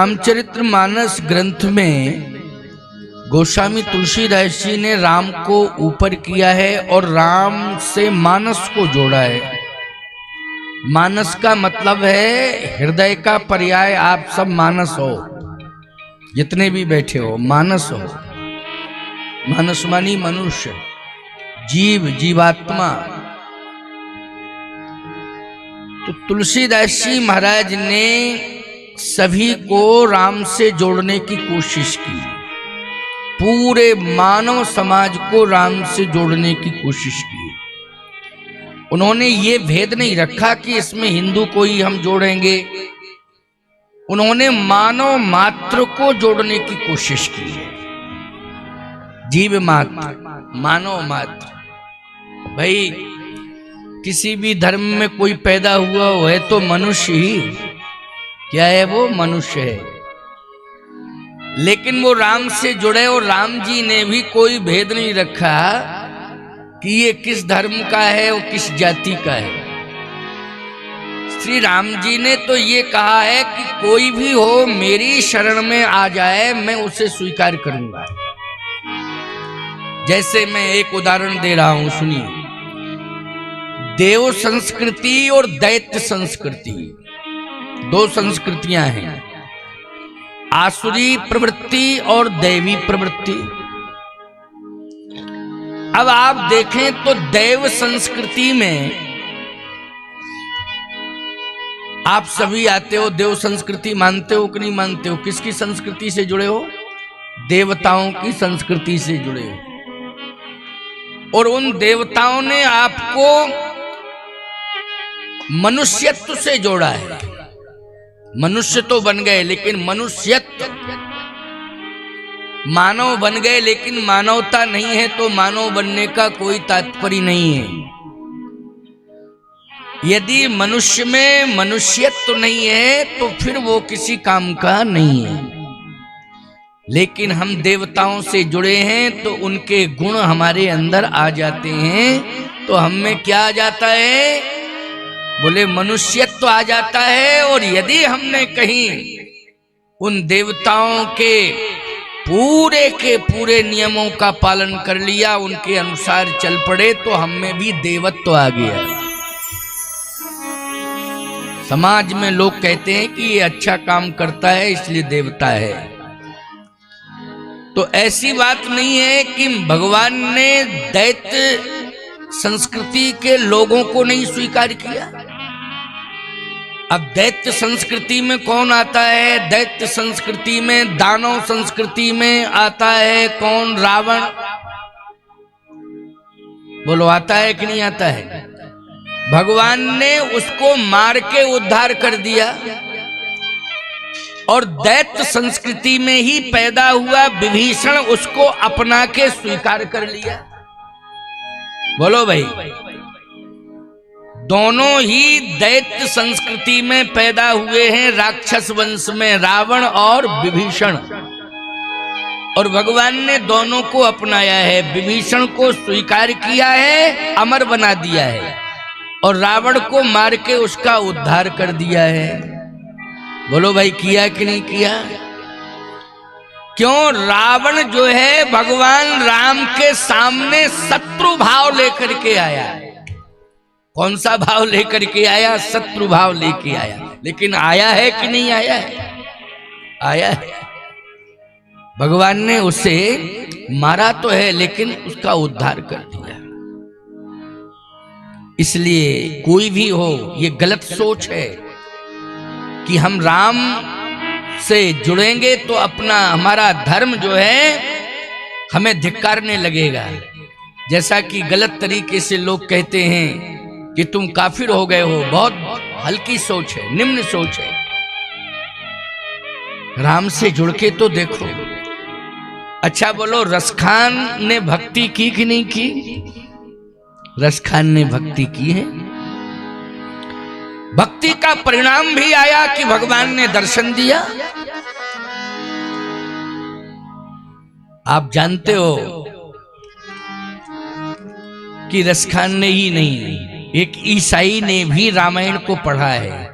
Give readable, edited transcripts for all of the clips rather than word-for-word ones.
रामचरितमानस ग्रंथ में गोस्वामी तुलसीदास जी ने राम को ऊपर किया है और राम से मानस को जोड़ा है। मानस का मतलब है हृदय का पर्याय। आप सब मानस हो, जितने भी बैठे हो मानस हो। मानस मानी मनुष्य, जीव, जीवात्मा। तो तुलसीदास जी महाराज ने सभी को राम से जोड़ने की कोशिश की, पूरे मानव समाज को राम से जोड़ने की कोशिश की। उन्होंने ये भेद नहीं रखा कि इसमें हिंदू को ही हम जोड़ेंगे। उन्होंने मानव मात्र को जोड़ने की कोशिश की है। जीव मात्र, मानव मात्र। भाई किसी भी धर्म में कोई पैदा हुआ है तो मनुष्य ही, क्या है वो? मनुष्य है। लेकिन वो राम से जुड़े और राम जी ने भी कोई भेद नहीं रखा कि ये किस धर्म का है और किस जाति का है। श्री राम जी ने तो ये कहा है कि कोई भी हो मेरी शरण में आ जाए मैं उसे स्वीकार करूंगा। जैसे मैं एक उदाहरण दे रहा हूं, सुनिए। देव संस्कृति और दैत्य संस्कृति, दो संस्कृतियां हैं, आसुरी प्रवृत्ति और दैवी प्रवृत्ति। अब आप देखें तो दैव संस्कृति में आप सभी आते हो। देव संस्कृति मानते हो कि नहीं मानते हो? किसकी संस्कृति से जुड़े हो? देवताओं की संस्कृति से जुड़े हो। और उन देवताओं ने आपको मनुष्यत्व से जोड़ा है। मनुष्य तो बन गए लेकिन मनुष्यत्व, मानव बन गए लेकिन मानवता नहीं है, तो मानव बनने का कोई तात्पर्य नहीं है। यदि मनुष्य में मनुष्यत्व नहीं है तो फिर वो किसी काम का नहीं है। लेकिन हम देवताओं से जुड़े हैं तो उनके गुण हमारे अंदर आ जाते हैं। तो हम में क्या आ जाता है? बोले मनुष्यत्व आ जाता है। और यदि हमने कहीं उन देवताओं के पूरे नियमों का पालन कर लिया, उनके अनुसार चल पड़े, तो हम में भी देवत्व आ गया। समाज में लोग कहते हैं कि ये अच्छा काम करता है इसलिए देवता है। तो ऐसी बात नहीं है कि भगवान ने दैत्य संस्कृति के लोगों को नहीं स्वीकार किया। अब दैत्य संस्कृति में कौन आता है? दैत्य संस्कृति में, दानव संस्कृति में आता है कौन? रावण। बोलो आता है कि नहीं आता है? भगवान ने उसको मार के उद्धार कर दिया। और दैत्य संस्कृति में ही पैदा हुआ विभीषण उसको अपना के स्वीकार कर लिया। बोलो भाई, दोनों ही दैत्य संस्कृति में पैदा हुए हैं, राक्षस वंश में, रावण और विभीषण। और भगवान ने दोनों को अपनाया है। विभीषण को स्वीकार किया है, अमर बना दिया है, और रावण को मार के उसका उद्धार कर दिया है। बोलो भाई, किया कि नहीं किया? क्यों? रावण जो है भगवान राम के सामने शत्रु भाव लेकर के आया। कौन सा भाव लेकर के आया? शत्रु भाव लेके आया। लेकिन आया है कि नहीं आया है? आया है। भगवान ने उसे मारा तो है लेकिन उसका उद्धार कर दिया। इसलिए कोई भी हो, ये गलत सोच है कि हम राम से जुड़ेंगे तो अपना हमारा धर्म जो है हमें धिक्कारने लगेगा। जैसा कि गलत तरीके से लोग कहते हैं कि तुम काफिर हो गए हो। बहुत हल्की सोच है, निम्न सोच है। राम से जुड़ के तो देखो। अच्छा बोलो, रसखान ने भक्ति की कि नहीं की? रसखान ने भक्ति की है। भक्ति का परिणाम भी आया कि भगवान ने दर्शन दिया। आप जानते हो कि रसखान ने ही नहीं, एक ईसाई ने भी रामायण को पढ़ा है।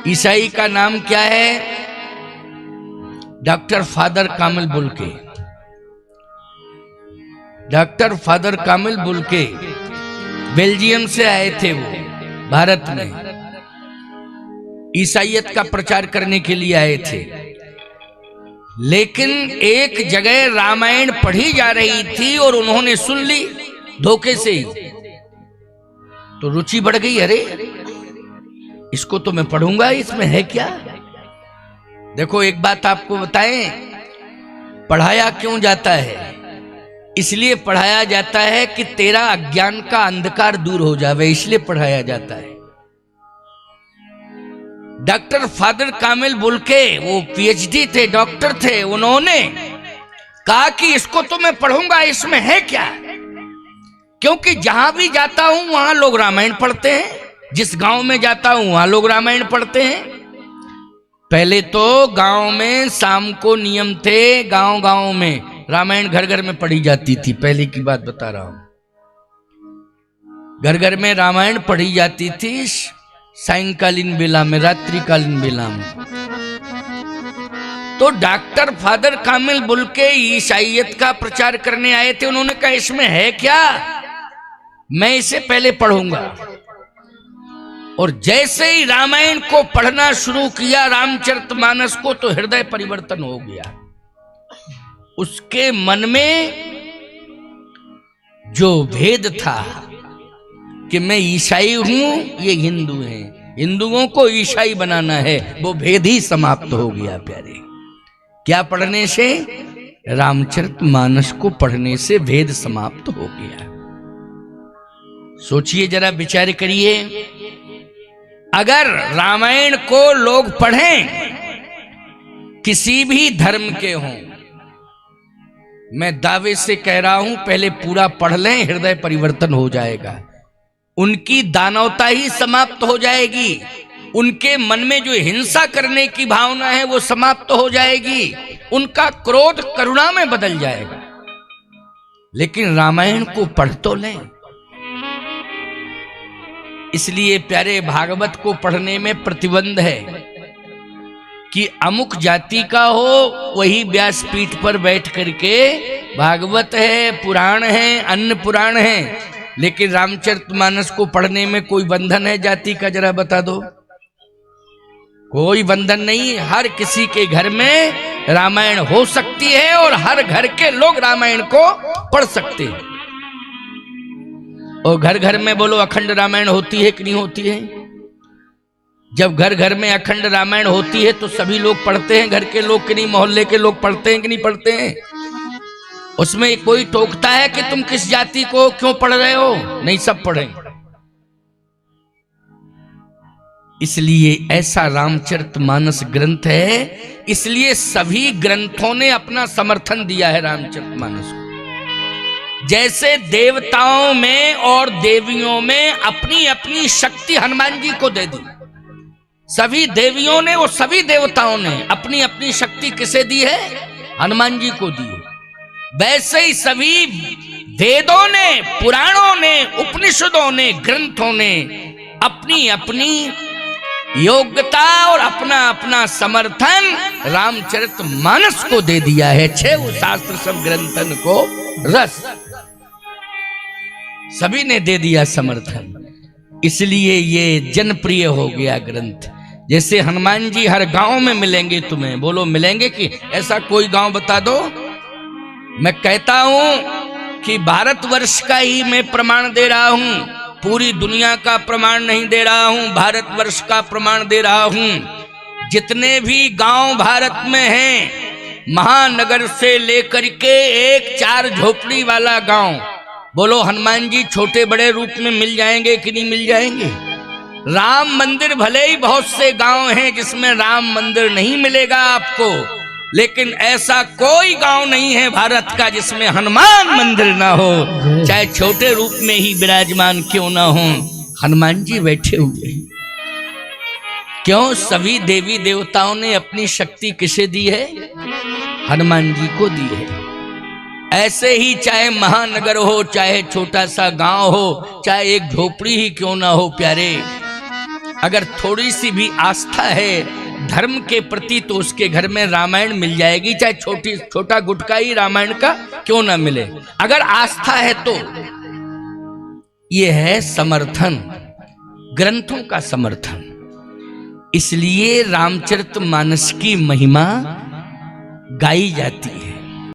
ईसाई का नाम क्या है? डॉक्टर फादर कामिल बुल्के। डॉक्टर फादर कामिल बुल्के बेल्जियम से आए थे, वो भारत में ईसाईयत का प्रचार करने के लिए आए थे। लेकिन एक जगह रामायण पढ़ी जा रही थी और उन्होंने सुन ली धोखे से ही, तो रुचि बढ़ गई, अरे इसको तो मैं पढ़ूंगा, इसमें है क्या। देखो एक बात आपको बताएं, पढ़ाया क्यों जाता है? इसलिए पढ़ाया जाता है कि तेरा अज्ञान का अंधकार दूर हो जावे, इसलिए पढ़ाया जाता है। डॉक्टर फादर कामिल बुल्के वो पीएचडी थे, डॉक्टर थे, उन्होंने कहा कि इसको तो मैं पढ़ूंगा, इसमें है क्या। क्योंकि जहां भी जाता हूं वहां लोग रामायण पढ़ते हैं, जिस गांव में जाता हूं वहां लोग रामायण पढ़ते हैं। पहले तो गांव में शाम को नियम थे, गांव गांव में रामायण घर घर में पढ़ी जाती थी। पहले की बात बता रहा हूं, घर घर में रामायण पढ़ी जाती थी सायंकालीन बेला में, रात्रिकालीन बेला में। तो डॉक्टर फादर कामिल बुल्के ईसाईयत का प्रचार करने आए थे। उन्होंने कहा इसमें है क्या, मैं इसे पहले पढ़ूंगा। और जैसे ही रामायण को पढ़ना शुरू किया, रामचरितमानस को, तो हृदय परिवर्तन हो गया। उसके मन में जो भेद था कि मैं ईसाई हूं, ये हिंदू हैं, हिंदुओं को ईसाई बनाना है, वो भेद ही समाप्त हो गया प्यारे। क्या पढ़ने से? रामचरितमानस को पढ़ने से भेद समाप्त हो गया। सोचिए जरा, विचार करिए, अगर रामायण को लोग पढ़ें, किसी भी धर्म के हों, मैं दावे से कह रहा हूं पहले पूरा पढ़ लें, हृदय परिवर्तन हो जाएगा। उनकी दानवता ही समाप्त हो जाएगी, उनके मन में जो हिंसा करने की भावना है वो समाप्त हो जाएगी, उनका क्रोध करुणा में बदल जाएगा। लेकिन रामायण को पढ़ तो लें। इसलिए प्यारे भागवत को पढ़ने में प्रतिबंध है कि अमुक जाति का हो वही व्यासपीठ पर बैठ करके भागवत है, पुराण है, अन्य पुराण है, लेकिन रामचरितमानस को पढ़ने में कोई बंधन है जाति का? जरा बता दो। कोई बंधन नहीं। हर किसी के घर में रामायण हो सकती है और हर घर के लोग रामायण को पढ़ सकते हैं। और घर घर में बोलो अखंड रामायण होती है कि नहीं होती है? जब घर घर में अखंड रामायण होती है तो सभी लोग पढ़ते हैं, घर के लोग कि नहीं, मोहल्ले के लोग पढ़ते हैं कि नहीं पढ़ते हैं? उसमें कोई टोकता है कि तुम किस जाति को क्यों पढ़ रहे हो? नहीं, सब पढ़ें। इसलिए ऐसा रामचरितमानस ग्रंथ है, इसलिए सभी ग्रंथों ने अपना समर्थन दिया है रामचरितमानस को। जैसे देवताओं में और देवियों में अपनी अपनी शक्ति हनुमान जी को दे दी, सभी देवियों ने और सभी देवताओं ने अपनी अपनी शक्ति किसे दी है? हनुमान जी को दी है। वैसे ही सभी वेदों ने, पुराणों ने, उपनिषदों ने, ग्रंथों ने अपनी अपनी योग्यता और अपना अपना समर्थन रामचरितमानस को दे दिया है। 6 शास्त्र सब ग्रंथन को रस सभी ने दे दिया समर्थन। इसलिए ये जनप्रिय हो गया ग्रंथ। जैसे हनुमान जी हर गांव में मिलेंगे तुम्हें, बोलो मिलेंगे कि ऐसा कोई गांव बता दो। मैं कहता हूं कि भारतवर्ष का ही मैं प्रमाण दे रहा हूं, पूरी दुनिया का प्रमाण नहीं दे रहा हूं, भारतवर्ष का प्रमाण दे रहा हूं। जितने भी गांव भारत में हैं, महानगर से लेकर के एक 4 झोपड़ी वाला गांव, बोलो हनुमान जी छोटे बड़े रूप में मिल जाएंगे कि नहीं मिल जाएंगे? राम मंदिर भले ही बहुत से गांव हैं जिसमें राम मंदिर नहीं मिलेगा आपको, लेकिन ऐसा कोई गांव नहीं है भारत का जिसमें हनुमान मंदिर ना हो, चाहे छोटे रूप में ही विराजमान क्यों ना हो, हनुमान जी बैठे हुए। क्यों? सभी देवी देवताओं ने अपनी शक्ति किसे दी है? हनुमान जी को दी है। ऐसे ही चाहे महानगर हो, चाहे छोटा सा गांव हो, चाहे एक झोपड़ी ही क्यों ना हो प्यारे, अगर थोड़ी सी भी आस्था है, धर्म के प्रति तो उसके घर में रामायण मिल जाएगी, चाहे छोटा गुटका ही रामायण का क्यों ना मिले। अगर आस्था है तो यह है समर्थन, ग्रंथों का समर्थन। इसलिए रामचरितमानस की महिमा गाई जाती है।